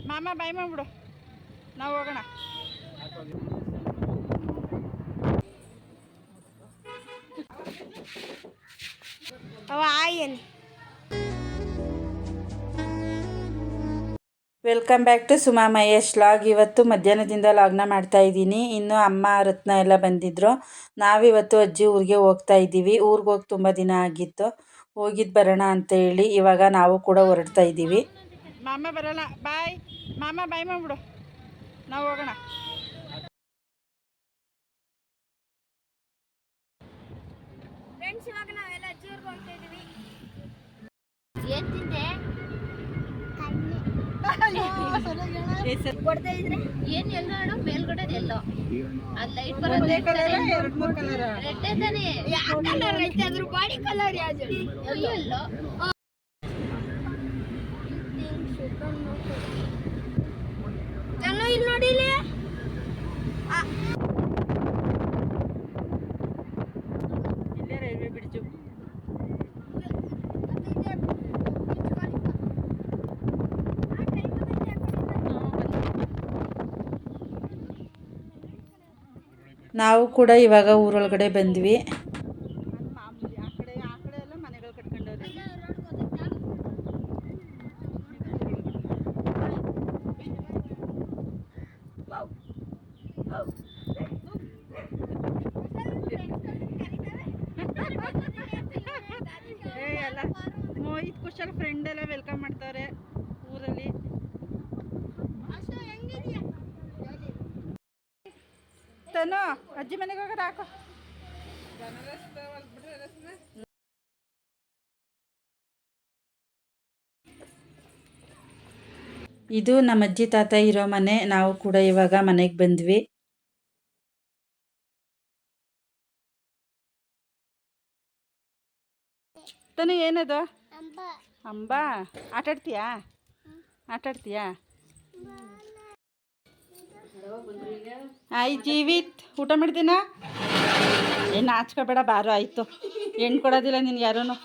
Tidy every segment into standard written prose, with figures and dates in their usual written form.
ಮಾಮ ಬಾಯ್ ಮಾಡ್ಬಿಡು, ನಾವು ಹೋಗೋಣ. ಅವ ಆಯನ್. Welcome back to Suma Mahesh vlog. ಇವತ್ತು ಮಧ್ಯಾಹ್ನದಿಂದ ಲಾಗ್ನ ಮಾಡ್ತಾ ಇದ್ದೀನಿ. ಇನ್ನು ಅಮ್ಮ ರತ್ನ ಎಲ್ಲ ಬಂದಿದ್ರು. ನಾವಿವತ್ತು ಅಜ್ಜಿ ಊರಿಗೆ ಹೋಗ್ತಾ ಇದ್ದೀವಿ. ಊರಿಗೆ ಹೋಗಿ ತುಂಬ ದಿನ ಆಗಿತ್ತು, ಹೋಗಿದ್ದು ಬರೋಣ ಅಂತ ಹೇಳಿ ಇವಾಗ ನಾವು ಕೂಡ ಹೊರಡ್ತಾ ಇದ್ದೀವಿ. ಮಾಮ ಬರೋಲ್ಲ, ಬಾಯ್ ಮಾಮ ಬಾಯ್ ಮಾಡ್ಬಿಡು, ನಾವು ಹೋಗೋಣ. ಫ್ರೆಂಡ್ಸ್, ಇವಾಗ ನಾವೆಲ್ಲ ಅಜ್ಜಿ ಊರಿಗೆ ಹೋಗ್ತಾ ಇದ್ದೀವಿ. ಏನು ತಿಂದೆ? ಕೊಡ್ತಾ ಇದ್ರೆ ಏನು ಎಲ್ಲೋ ಅಣ್ಣ, ಮೇಲ್ಗಡೆ ಎಲ್ಲೋ ಅದು ಲೈಟ್ ಬರೋದು. ರೆಡ್ ತಾನೆ, ಯಾವ ಕಲರ್ ಐತೆ ಅದ್ರ ಬಾಡಿ ಕಲರ್ ಯಾವುದು? ಎಲ್ಲೋ ಇಲ್ಲಿ ನೋಡಿ, ಇಲ್ಲಿ ರೈಲ್ವೆ ಬ್ರಿಡ್ಜು. ನಾವು ಕೂಡ ಇವಾಗ ಊರೊಳಗಡೆ ಬಂದ್ವಿ. ಆ ಕಡೆ ಎಲ್ಲ ಮನೆಗಳು ಕಟ್ಕೊಂಡವ್ರೆ. ಎಲ್ಲ ಮೋಹಿತ್ ಕುಶಲ್ ಫ್ರೆಂಡ್ ಎಲ್ಲ ವೆಲ್ಕಮ್ ಮಾಡ್ತಾರೆ ಊರಲ್ಲಿ. ತನು ಅಜ್ಜಿ ಮನೆಗೆ ಹೋಗೋದು ಹಾಕೋ. ಇದು ನಮ್ಮ ಅಜ್ಜಿ ತಾತ ಇರೋ ಮನೆ. ನಾವು ಕೂಡ ಇವಾಗ ಮನೆಗೆ ಬಂದ್ವಿ. ತನು ಏನದು? ಅಂಬ. ಆಟಾಡ್ತೀಯಾ? ಆಯ್ ಜೀವಿತ್, ಊಟ ಮಾಡ್ತೀನ? ಏನು ನಾಚ್ಕೋಬೇಡ, ಬಾರು ಆಯಿತು. ಹೆಣ್ಣು ಕೊಡೋದಿಲ್ಲ ನಿನ್ಗೆ ಯಾರೂ.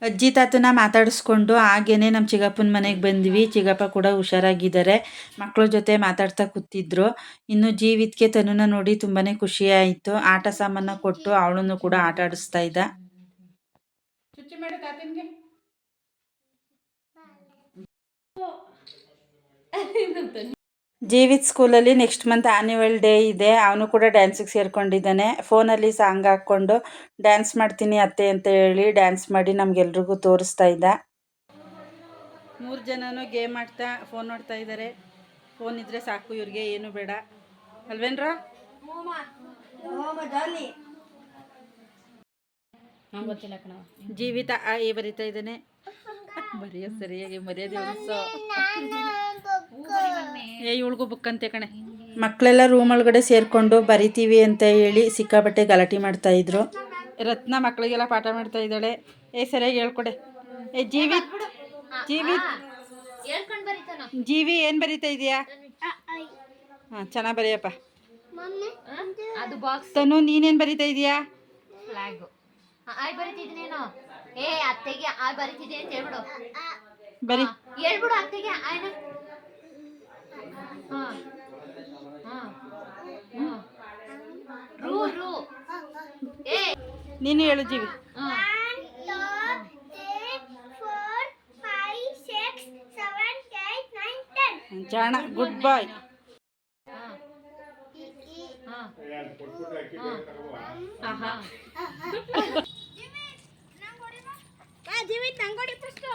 ಅಜ್ಜಿ ತಾತನ ಮಾತಾಡಿಸ್ಕೊಂಡು ಹಾಗೇನೆ ನಮ್ಮ ಚಿಕ್ಕಪ್ಪನ ಮನೆಗೆ ಬಂದ್ವಿ. ಚಿಕ್ಕಪ್ಪ ಕೂಡ ಹುಷಾರಾಗಿದ್ದಾರೆ. ಮಕ್ಕಳ ಜೊತೆ ಮಾತಾಡ್ತಾ ಕೂತಿದ್ರು. ಇನ್ನು ಜೀವಿತ್ಗೆ ತನುನ ನೋಡಿ ತುಂಬಾ ಖುಷಿ ಆಯಿತು. ಆಟ ಸಾಮಾನ ಕೊಟ್ಟು ಅವಳನ್ನು ಕೂಡ ಆಟ ಆಡಿಸ್ತಾ ಇದ್ದ. ಚುಚ್ಚು ಮಾಡು ತಾತನಿಗೆ. ಜೀವಿತ್ ಸ್ಕೂಲಲ್ಲಿ ನೆಕ್ಸ್ಟ್ ಮಂತ್ ಆ್ಯನ್ಯುವಲ್ ಡೇ ಇದೆ. ಅವನು ಕೂಡ ಡ್ಯಾನ್ಸಿಗೆ ಸೇರ್ಕೊಂಡಿದ್ದಾನೆ. ಫೋನಲ್ಲಿ ಸಾಂಗ್ ಹಾಕ್ಕೊಂಡು ಡ್ಯಾನ್ಸ್ ಮಾಡ್ತೀನಿ ಅತ್ತೆ ಅಂತ ಹೇಳಿ ಡ್ಯಾನ್ಸ್ ಮಾಡಿ ನಮಗೆಲ್ರಿಗೂ ತೋರಿಸ್ತಾ ಇದ್ದ. 3 ಜನನೂ ಗೇಮ್ ಆಡ್ತಾ ಫೋನ್ ನೋಡ್ತಾ ಇದ್ದಾರೆ. ಫೋನ್ ಇದ್ದರೆ ಸಾಕು ಇವ್ರಿಗೆ, ಏನು ಬೇಡ ಅಲ್ವೇನ್ರ? ಜೀವಿತ ಬರಿತಾ ಇದ್ದಾನೆ. ಬರೆಯೋ ಸರಿಯಾಗಿ ಮರ್ಯಾದೆ ಉಳಿಸೋ. ಇವಳಿಗೂ ಬುಕ್ ಅಂತೆ ಕಣೆ. ಮಕ್ಕಳೆಲ್ಲ ರೂಮ್ ಒಳಗಡೆ ಸೇರಿಕೊಂಡು ಬರಿತೀವಿ ಅಂತ ಹೇಳಿ ಸಿಕ್ಕಾಬಟ್ಟೆ ಗಲಾಟೆ ಮಾಡ್ತಾ ಇದ್ರು. ರತ್ನ ಮಕ್ಕಳಿಗೆಲ್ಲ ಪಾಠ ಮಾಡ್ತಾ ಇದ್ದಾಳೆ. ಸರಿಯಾಗಿ ಹೇಳ್ಕೊಡೆ. ಜೀವಿತ್ ಜೀವಿ ಏನು ಬರಿತಾ ಇದೀಯಾ? ಹಾಂ, ಚೆನ್ನಾಗಿ ಬರೆಯಪ್ಪ. ತನು ನೀನೇನು ಬರಿತಾ ಇದೀಯಾ? ಅತ್ತೆಗೆ ಆ ಬರಿತಿದೆ ಅಂತ ಹೇಳ್ಬಿಡು. ಬರಿ, ಹೇಳ್ಬಿಡು ಅತ್ತೆಗೆ ಆಯ್ನ. ನೀನು ಹೇಳು ಜೀವಿ. ಜಾಣ, ಗುಡ್ ಬಾಯ್. ಜೀವಿತ್ ನಂಗೋಡಿ ಫಸ್ಟ್.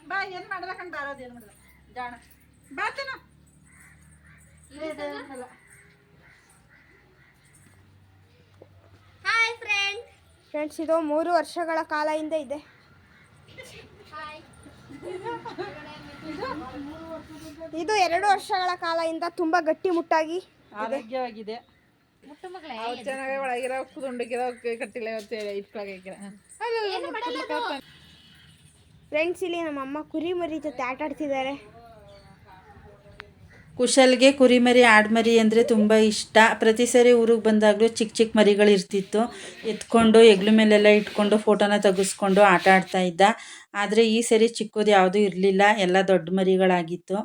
ಬಾ, ಏನು ಮಾಡಲ್ಲ ಕಣ್, ಬಾರೋದು ಏನು ಮಾಡಲ್ಲ. ಜಾಣ ಬಾತನ. ಹಾಯ್ ಫ್ರೆಂಡ್ಸ್, ಇದು 3 ವರ್ಷಗಳ ಕಾಲ ಹಿಂದೆ ಇದೆ. ಇದು 2 ವರ್ಷಗಳ ಕಾಲದಿಂದ ತುಂಬಾ ಗಟ್ಟಿ ಮುಟ್ಟಾಗಿ ಆರೋಗ್ಯವಾಗಿದೆ. ಚೆನ್ನಾಗಿ ಒಳಗಿರೋ ಕುದುಂಡಗಿರೋ ಕಟ್ಟಿಲ್ಲ ಫ್ರೆಂಡ್ಸ್. ಇಲ್ಲಿ ನಮ್ಮ ಅಮ್ಮ ಕುರಿ ಮರಿ ಜೊತೆ ಆಟ ಆಡ್ತಿದ್ದಾರೆ. ಕುಶಲ್ಗೆ ಕುರಿಮರಿ ಆಡ್ಮರಿ ಅಂದರೆ ತುಂಬ ಇಷ್ಟ. ಪ್ರತಿ ಸರಿ ಊರಿಗೆ ಬಂದಾಗಲೂ ಚಿಕ್ಕ ಚಿಕ್ಕ ಮರಿಗಳಿರ್ತಿತ್ತು. ಎತ್ಕೊಂಡು ಹೆಗ್ಲ ಮೇಲೆಲ್ಲ ಇಟ್ಕೊಂಡು ಫೋಟೋನ ತೆಗೆಸ್ಕೊಂಡು ಆಟ ಆಡ್ತಾ ಇದ್ದ. ಆದರೆ ಈ ಸರಿ ಚಿಕ್ಕದು ಯಾವುದೂ ಇರಲಿಲ್ಲ, ಎಲ್ಲ ದೊಡ್ಡ ಮರಿಗಳಾಗಿತ್ತು.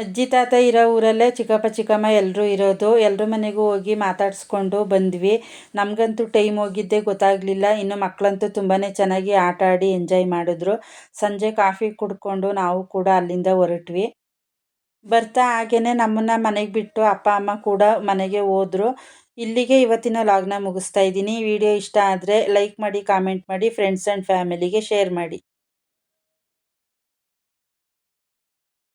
ಅಜ್ಜಿ ತಾತ ಇರೋ ಊರಲ್ಲೇ ಚಿಕ್ಕಪ್ಪ ಚಿಕ್ಕಮ್ಮ ಎಲ್ಲರೂ ಇರೋದು. ಎಲ್ಲರ ಮನೆಗೂ ಹೋಗಿ ಮಾತಾಡಿಸ್ಕೊಂಡು ಬಂದ್ವಿ. ನಮಗಂತೂ ಟೈಮ್ ಹೋಗಿದ್ದೇ ಗೊತ್ತಾಗಲಿಲ್ಲ. ಇನ್ನು ಮಕ್ಕಳಂತೂ ತುಂಬಾ ಚೆನ್ನಾಗಿ ಆಟ ಆಡಿ ಎಂಜಾಯ್ ಮಾಡಿದ್ರು. ಸಂಜೆ ಕಾಫಿ ಕುಡ್ಕೊಂಡು ನಾವು ಕೂಡ ಅಲ್ಲಿಂದ ಹೊರಟ್ವಿ. ಬರ್ತಾ ಹಾಗೇನೆ ನಮ್ಮನ್ನು ಮನೆಗೆ ಬಿಟ್ಟು ಅಪ್ಪ ಅಮ್ಮ ಕೂಡ ಮನೆಗೆ ಹೋದರು. ಇಲ್ಲಿಗೆ ಇವತ್ತಿನ ಲಾಗ್ನ ಮುಗಿಸ್ತಾ ಇದ್ದೀನಿ. ವಿಡಿಯೋ ಇಷ್ಟ ಆದರೆ ಲೈಕ್ ಮಾಡಿ, ಕಾಮೆಂಟ್ ಮಾಡಿ, ಫ್ರೆಂಡ್ಸ್ ಆ್ಯಂಡ್ ಫ್ಯಾಮಿಲಿಗೆ ಶೇರ್ ಮಾಡಿ.